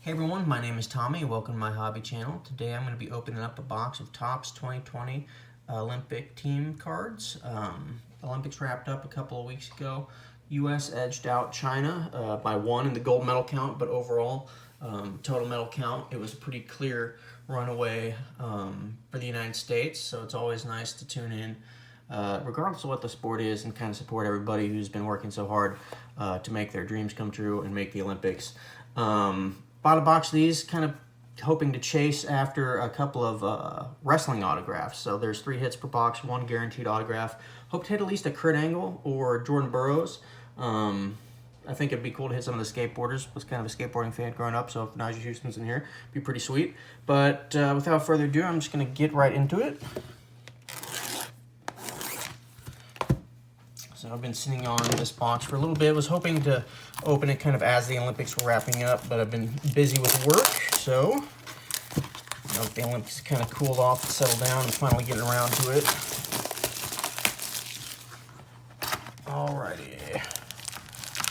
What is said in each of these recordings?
Hey everyone, my name is Tommy. Welcome to my hobby channel. Today I'm going to be opening up a box of Topps 2020 Olympic team cards. Olympics wrapped up a couple of weeks ago. U.S. edged out China by 1 in the gold medal count, but overall, total medal count, it was a pretty clear runaway for the United States, so it's always nice to tune in regardless of what the sport is and kind of support everybody who's been working so hard to make their dreams come true and make the Olympics. Bought a box of these, kind of hoping to chase after a couple of wrestling autographs. So there's 3 hits per box, 1 guaranteed autograph. Hope to hit at least a Kurt Angle or Jordan Burroughs. I think it'd be cool to hit some of the skateboarders. Was kind of a skateboarding fan growing up, so if Najee Houston's in here, it'd be pretty sweet. But without further ado, I'm just going to get right into it. So I've been sitting on this box for a little bit. Was hoping to open it kind of as the Olympics were wrapping up, but I've been busy with work, so now that the Olympics kind of cooled off and settled down, I'm finally getting around to it. Alrighty.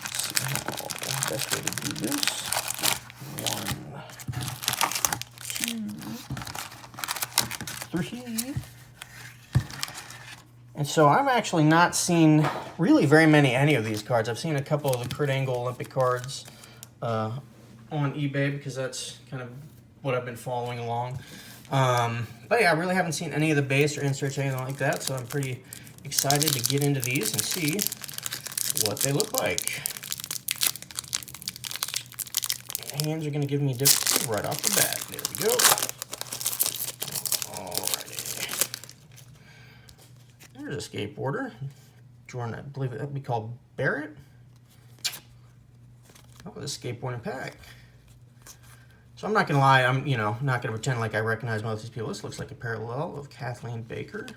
Let's see how best way to do this. 1, 2, 3. And so I've actually not seen really very any of these cards. I've seen a couple of the Kurt Angle Olympic cards on eBay because that's kind of what I've been following along. But yeah, I really haven't seen any of the base or inserts or anything like that, so I'm pretty excited to get into these and see what they look like. Hands are going to give me a difference right off the bat. There we go. There's a skateboarder. Jordan, I believe that would be called Barrett. Oh, this skateboarding pack. So I'm not gonna lie, I'm not gonna pretend like I recognize most of these people. This looks like a parallel of Kathleen Baker.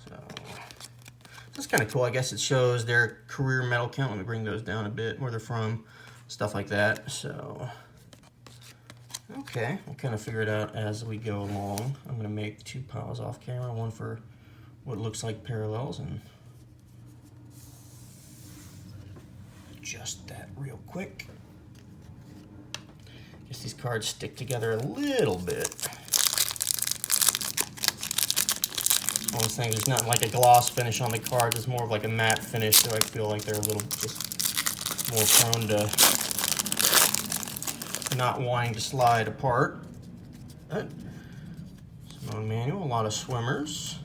So that's kind of cool. I guess it shows their career medal count. Let me bring those down a bit, where they're from, stuff like that. So okay, we'll kind of figure it out as we go along. I'm going to make 2 piles off camera, one for what looks like parallels, and adjust that real quick. Guess these cards stick together a little bit. One of those things, there's not like a gloss finish on the cards, it's more of like a matte finish, so I feel like they're a little just more prone to not wanting to slide apart. Simone Manuel, a lot of swimmers.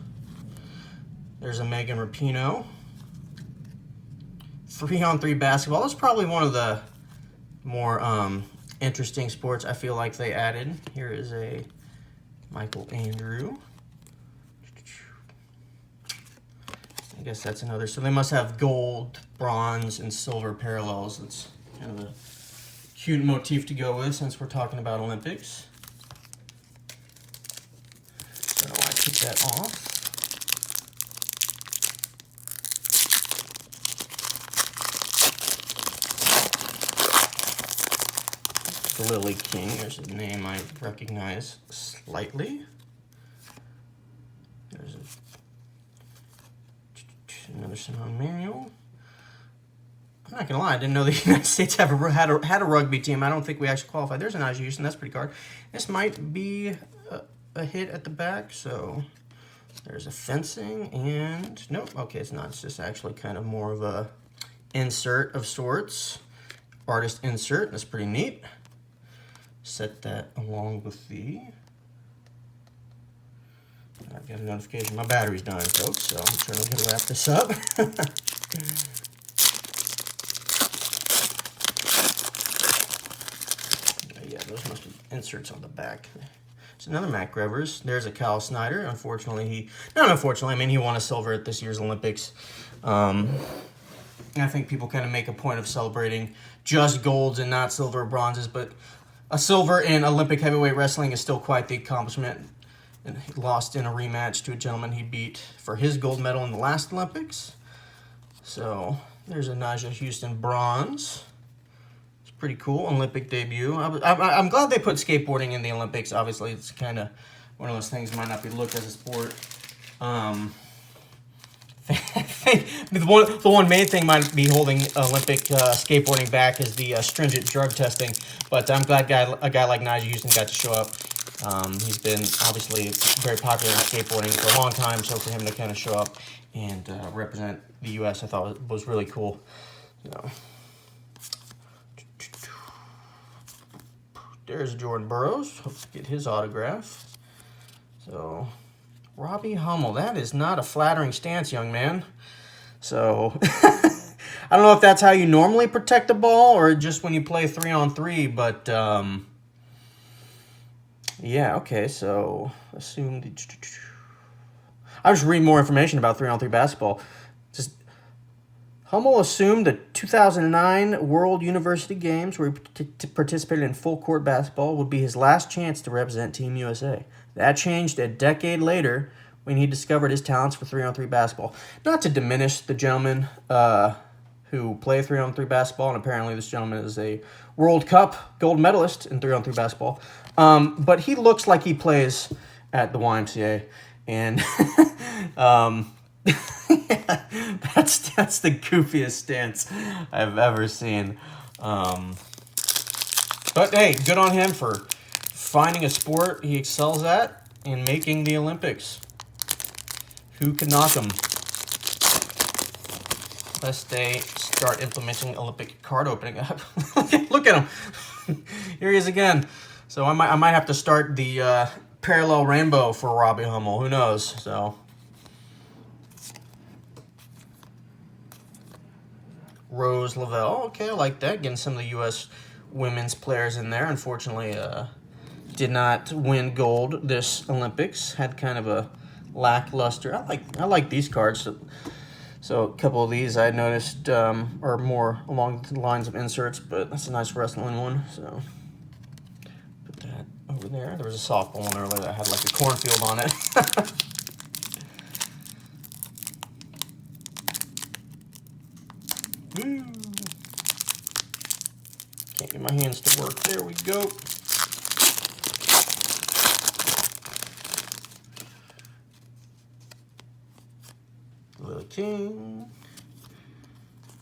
There's a Megan Rapinoe. 3-on-3 basketball. That's probably one of the more interesting sports I feel like they added. Here is a Michael Andrew. I guess that's another. So they must have gold, bronze, and silver parallels. That's kind of a cute motif to go with since we're talking about Olympics. So I take that off. The Lily King, there's a name I recognize slightly. There's another Simone Manuel. I'm not gonna lie, I didn't know the United States had a rugby team. I don't think we actually qualified. There's a Najee Houston, that's pretty card. This might be a hit at the back, so there's a fencing, and nope, okay, it's not. It's just actually kind of more of a insert of sorts. Artist insert, that's pretty neat. Set that along with the... I've got a notification. My battery's dying, folks, so I'm trying to wrap this up. Those must be inserts on the back. There's another Matt Grevers. There's a Kyle Snyder. Unfortunately, not unfortunately, I mean, he won a silver at this year's Olympics. And I think people kind of make a point of celebrating just golds and not silver or bronzes, but a silver in Olympic heavyweight wrestling is still quite the accomplishment. And he lost in a rematch to a gentleman he beat for his gold medal in the last Olympics. So there's a Najee Houston bronze. Pretty cool Olympic debut. I'm glad they put skateboarding in the Olympics. Obviously, it's kind of one of those things that might not be looked as a sport. The one main thing might be holding Olympic skateboarding back is the stringent drug testing, but I'm glad a guy like Nigel Houston got to show up. He's been obviously very popular in skateboarding for a long time, so for him to kind of show up and represent the U.S., I thought was really cool. So, there's Jordan Burroughs. Hope to get his autograph. So, Robbie Hummel. That is not a flattering stance, young man. So, I don't know if that's how you normally protect the ball or just when you play 3-on-3, but yeah, okay, so assume I'll just read more information about 3-on-3 basketball. Just Hummel assumed the 2009 World University Games, where he participated in full court basketball, would be his last chance to represent Team USA. That changed a decade later when he discovered his talents for 3-on-3 basketball. Not to diminish the gentleman who play 3-on-3 basketball, and apparently this gentleman is a World Cup gold medalist in 3-on-3 basketball. But he looks like he plays at the YMCA, and that's the goofiest stance I've ever seen. But hey, good on him for finding a sport he excels at and making the Olympics. Who could knock him? Lest they start implementing Olympic card opening up. Look at him. Here he is again. So I might have to start the parallel rainbow for Robbie Hummel. Who knows? So Rose Lavelle. Okay, I like that. Getting some of the U.S. women's players in there. Unfortunately, did not win gold this Olympics. Had kind of a lackluster. I like these cards. So a couple of these I noticed are more along the lines of inserts, but that's a nice wrestling one. So put that over there. There was a softball one earlier that had like a cornfield on it. Woo. Can't get my hands to work. There we go. Lily King.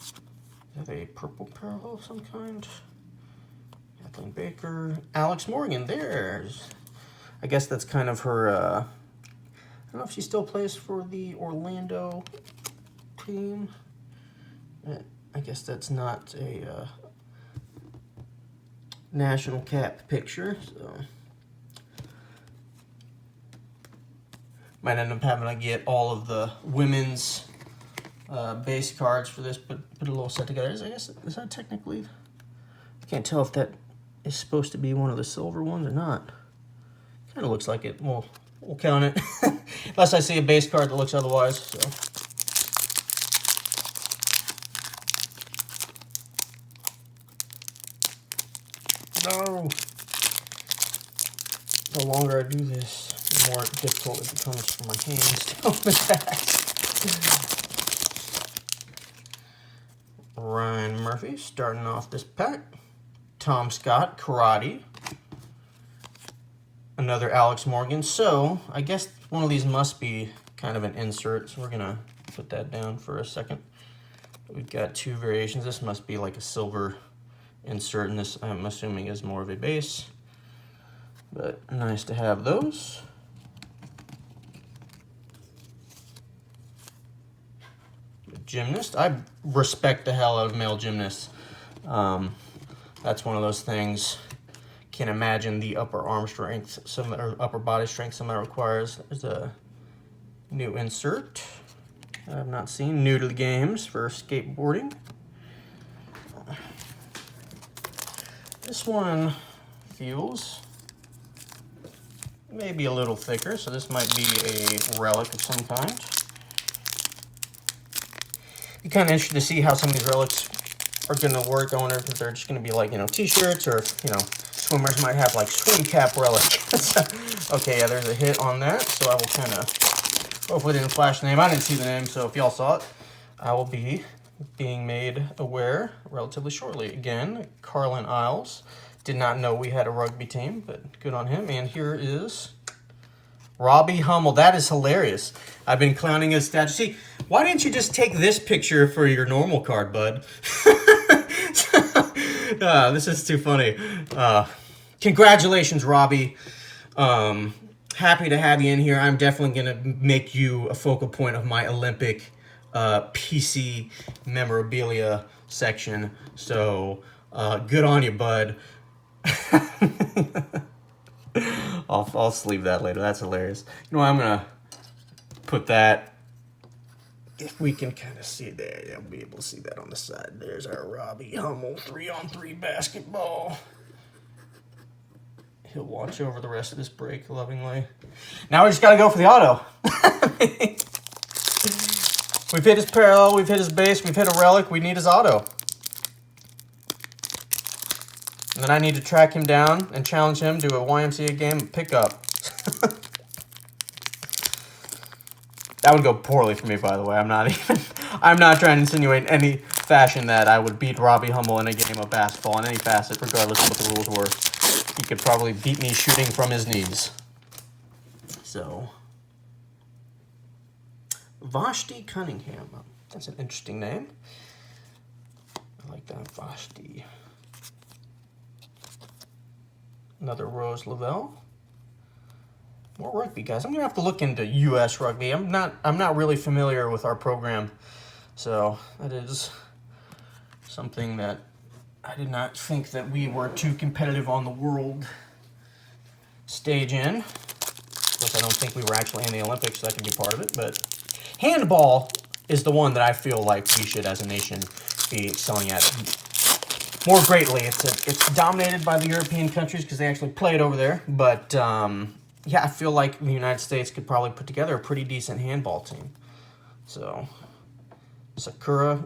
Is that a purple parallel of some kind? Kathleen Baker. Alex Morgan. There's. I guess that's kind of her. I don't know if she still plays for the Orlando team. I guess that's not a national cap picture, so might end up having to get all of the women's base cards for this, but put a little set together. I guess, is that technically, I can't tell if that is supposed to be one of the silver ones or not. Kind of looks like it. We'll count it, unless I see a base card that looks otherwise. So. No. The longer I do this, the more difficult it becomes for my hands to open the pack. Ryan Murphy starting off this pack. Tom Scott, Karate. Another Alex Morgan. So, I guess one of these must be kind of an insert, so we're going to put that down for a second. We've got two variations. This must be like a silver insert, and this I'm assuming is more of a base, but nice to have those. Gymnast. I respect the hell out of male gymnasts. That's one of those things. Can't imagine the upper arm strength, or upper body strength some that requires. There's a new insert I've not seen, new to the games for skateboarding. This one feels maybe a little thicker, so this might be a relic of some kind. Be kind of interested to see how some of these relics are going to work. I wonder if they're just going to be like, t-shirts, or if, swimmers might have like swim cap relic. Okay, yeah, there's a hit on that, so I will kind of, hopefully it didn't flash the name. I didn't see the name, so if y'all saw it, I will be being made aware relatively shortly. Again, Carlin Isles. Did not know we had a rugby team, but good on him. And here is Robbie Hummel. That is hilarious. I've been clowning his statue. See, why didn't you just take this picture for your normal card, bud? This is too funny. Congratulations, Robbie. Happy to have you in here. I'm definitely going to make you a focal point of my Olympic PC memorabilia section. So, good on you, bud. I'll sleeve that later. That's hilarious. You know what, I'm going to put that, if we can kind of see there, yeah, I'll be able to see that on the side. There's our Robbie Hummel 3-on-3 basketball. He'll watch over the rest of this break lovingly. Now we just got to go for the auto. We've hit his parallel, we've hit his base, we've hit a relic, we need his auto. And then I need to track him down and challenge him to a YMCA game pickup. That would go poorly for me, by the way. I'm not trying to insinuate in any fashion that I would beat Robbie Hummel in a game of basketball in any facet, regardless of what the rules were. He could probably beat me shooting from his knees. So, Vashti Cunningham. That's an interesting name. I like that, Vashti. Another Rose Lavelle. More rugby, guys. I'm gonna have to look into U.S. rugby. I'm not really familiar with our program, so that is something that I did not think that we were too competitive on the world stage in. Of course, I don't think we were actually in the Olympics, so that can be part of it. But handball is the one that I feel like we should, as a nation, be excelling at more greatly. It's dominated by the European countries because they actually play it over there. But yeah, I feel like the United States could probably put together a pretty decent handball team. So, Sakura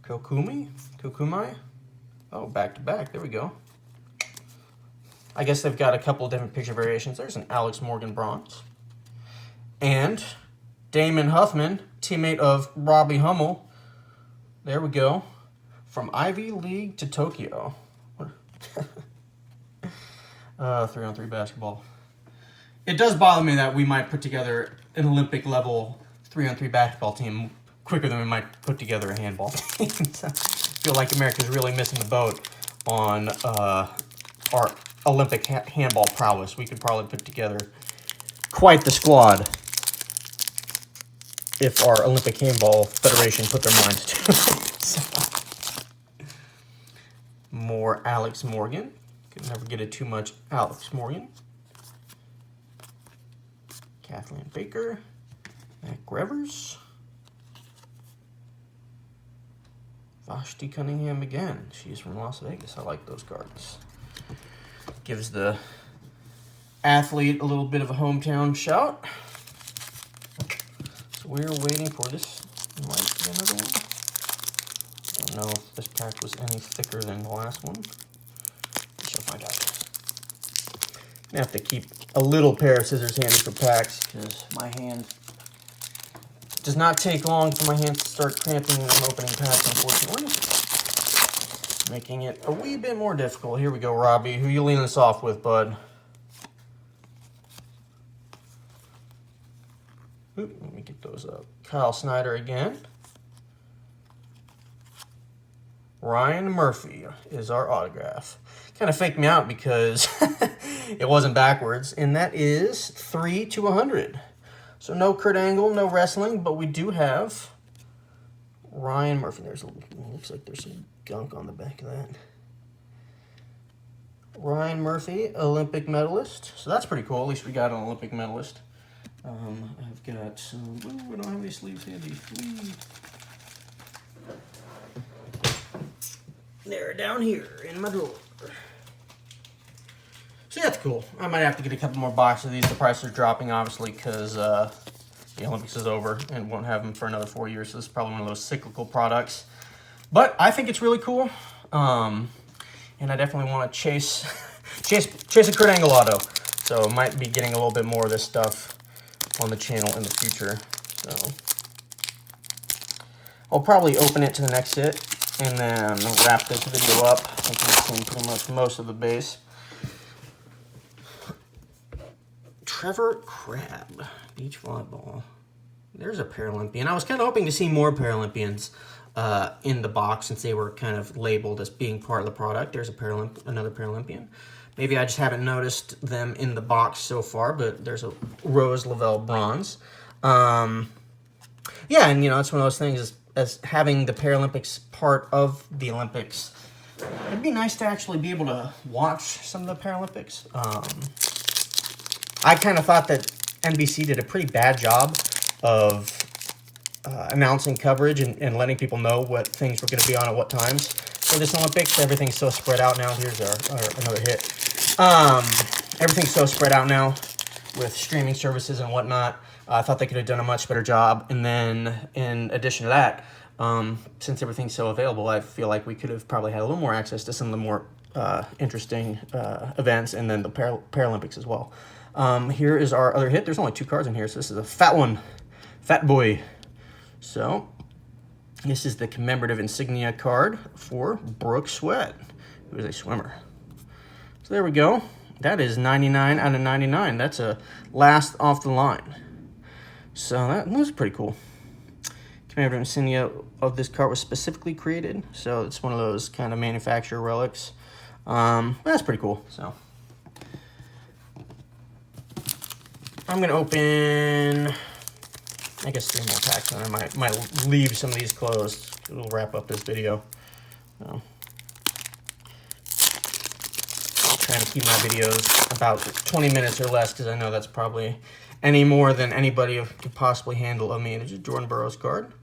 Kokumai? Oh, back to back. There we go. I guess they've got a couple of different picture variations. There's an Alex Morgan bronze. And Damon Huffman, teammate of Robbie Hummel. There we go. From Ivy League to Tokyo. 3-on-3 basketball. It does bother me that we might put together an Olympic level 3-on-3 basketball team quicker than we might put together a handball team. I feel like America's really missing the boat on our Olympic handball prowess. We could probably put together quite the squad if our Olympic Handball Federation put their minds to it. So, more Alex Morgan. Could never get it too much Alex Morgan. Kathleen Baker. Mac Grevers. Vashti Cunningham again. She's from Las Vegas. I like those cards. Gives the athlete a little bit of a hometown shout. So we're waiting for this. Might be another one. Don't know if this pack was any thicker than the last one. We shall find out. I have to keep a little pair of scissors handy for packs because my hand does not take long for my hands to start cramping when I'm opening packs, unfortunately. Making it a wee bit more difficult. Here we go, Robbie. Who you leaning this off with, bud? Oop, let me get those up. Kyle Snyder again. Ryan Murphy is our autograph. Kind of faked me out because it wasn't backwards, and that is 3/100. So no Kurt Angle, no wrestling, but we do have Ryan Murphy. Looks like there's some gunk on the back of that. Ryan Murphy, Olympic medalist. So that's pretty cool. At least we got an Olympic medalist. I've got some. Ooh, we don't have any sleeves handy. They're down here in my drawer. So yeah, that's cool. I might have to get a couple more boxes of these. The prices are dropping, obviously, because the Olympics is over and won't have them for another 4 years. So this is probably one of those cyclical products. But I think it's really cool. And I definitely want to chase a Kurt Angle auto. So I might be getting a little bit more of this stuff on the channel in the future. So I'll probably open it to the next hit and then wrap this video up. I think we've seen pretty much most of the base. Trevor Crabb, beach volleyball. There's a Paralympian. I was kind of hoping to see more Paralympians in the box since they were kind of labeled as being part of the product. There's another Paralympian. Maybe I just haven't noticed them in the box so far, but there's a Rose Lavelle bronze. Yeah, and it's one of those things as having the Paralympics part of the Olympics. It'd be nice to actually be able to watch some of the Paralympics. I kind of thought that NBC did a pretty bad job of announcing coverage and letting people know what things were going to be on at what times for this Olympics. Everything's so spread out now. Here's our another hit. Everything's so spread out now with streaming services and whatnot. I thought they could have done a much better job. And then in addition to that, since everything's so available, I feel like we could have probably had a little more access to some of the more interesting events, and then the Paralympics as well. Here is our other hit. There's only 2 cards in here, so this is a fat one. Fat boy. So this is the commemorative insignia card for Brooke Sweat, who is a swimmer. So there we go. That is 99 out of 99. That's a last off the line. So that was pretty cool. Commemorative insignia of this card was specifically created, so it's one of those kind of manufacturer relics. That's pretty cool. So I'm gonna open, I guess, 3 more packs, and I might leave some of these closed. It'll wrap up this video. So, I'm trying to keep my videos about 20 minutes or less, because I know that's probably any more than anybody could possibly handle of me. There's a Jordan Burroughs card.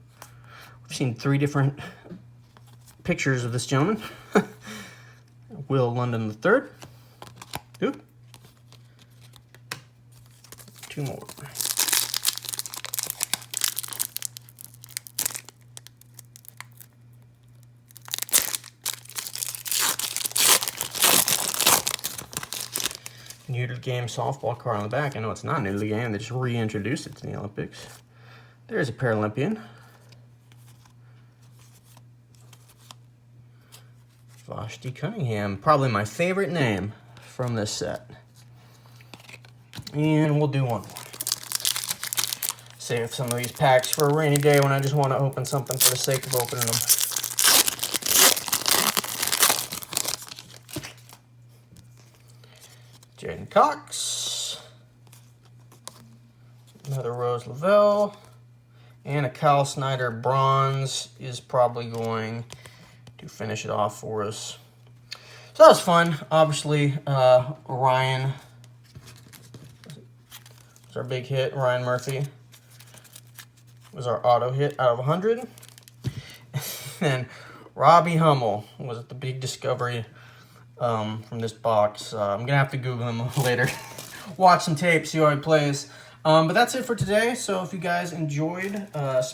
We've seen 3 different pictures of this gentleman. Will London III. Oop. 2 more. New to the game softball card on the back. I know it's not new to the game. They just reintroduced it to the Olympics. There's a Paralympian. Vashti Cunningham. Probably my favorite name from this set. And we'll do one more. Save some of these packs for a rainy day when I just want to open something for the sake of opening them. Jaden Cox. Another Rose Lavelle. And a Kyle Snyder bronze is probably going to finish it off for us. So that was fun. Obviously, Ryan was our big hit. Ryan Murphy was our auto hit out of 100. And Robbie Hummel was the big discovery from this box. I'm going to have to Google him later. Watch some tape, see how he plays. But that's it for today. So if you guys enjoyed,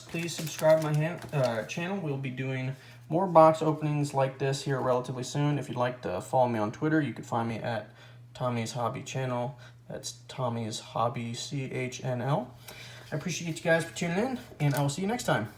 please subscribe to my channel. We'll be doing more box openings like this here relatively soon. If you'd like to follow me on Twitter, you can find me at Tommy's Hobby Channel. That's Tommy's Hobby, CHNL. I appreciate you guys for tuning in, and I will see you next time.